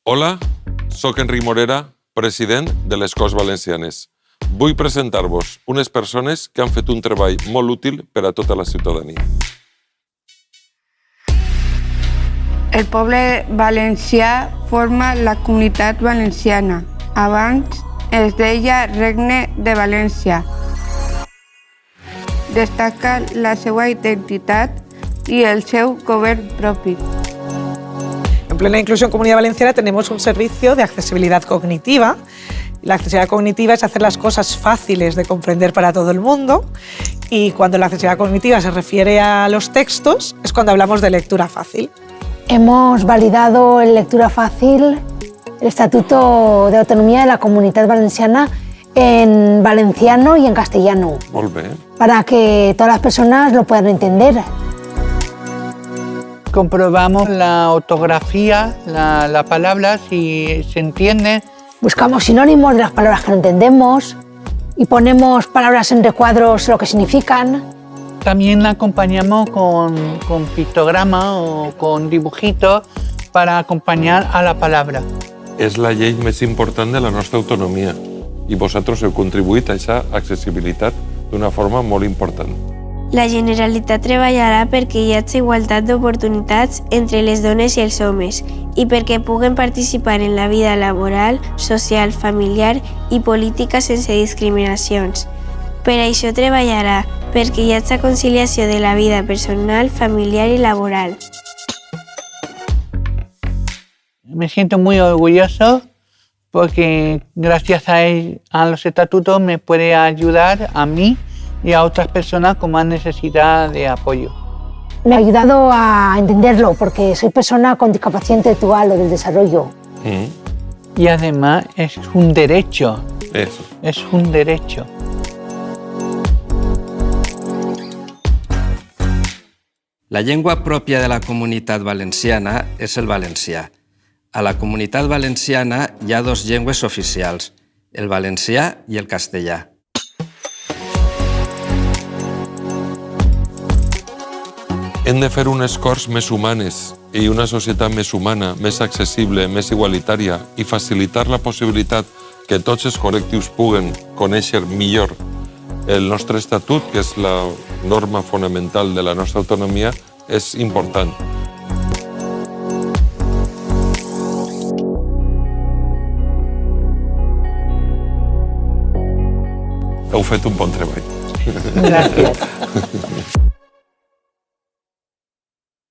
Hola, sóc Enric Morera, president de les Corts Valencianes. Vull presentar-vos unes persones que han fet un treball molt útil per a tota la ciutadania. El poble valencià forma la Comunitat Valenciana. Abans es deia Regne de València. Destaca la seva identitat y el seu govern propi. En Plena Inclusión Comunidad Valenciana tenemos un servicio de accesibilidad cognitiva. La accesibilidad cognitiva es hacer las cosas fáciles de comprender para todo el mundo, y cuando la accesibilidad cognitiva se refiere a los textos es cuando hablamos de lectura fácil. Hemos validado en lectura fácil el Estatuto de Autonomía de la Comunidad Valenciana en valenciano y en castellano. Molt bé. Para que todas las personas lo puedan entender. Comprobamos la ortografía, la palabra, si se entiende. Buscamos sinónimos de las palabras que no entendemos y ponemos palabras en recuadros lo que significan. También la acompañamos con pictograma o con dibujitos para acompañar a la palabra. És la llei més important de la nostra autonomia i vosaltres heu contribuït a aquesta accessibilitat d'una forma molt important. La Generalitat treballarà perquè hi hagi igualtat d'oportunitats entre les dones i els homes i perquè puguen participar en la vida laboral, social, familiar i política sense discriminacions. Per això treballarà perquè hi hagi conciliació de la vida personal, familiar y laboral. Me siento muy orgulloso porque gracias a los estatutos me puede ayudar a mí y a otras personas con más necesidad de apoyo. Me ha ayudado a entenderlo porque soy persona con discapacidad intelectual o del desarrollo. Y además es un derecho. Eso. Es un derecho. La llengua pròpia de la Comunitat Valenciana és el valencià. A la Comunitat Valenciana hi ha dues llengües oficials, el valencià i el castellà. Hem de fer unes Corts més humanes i una societat més humana, més accessible, més igualitària i facilitar la possibilitat que tots els col·lectius puguen conèixer millor el nostre estatut, que és la norma fonamental de la nostra autonomia, és important. Heu fet un bon treball. Gràcies.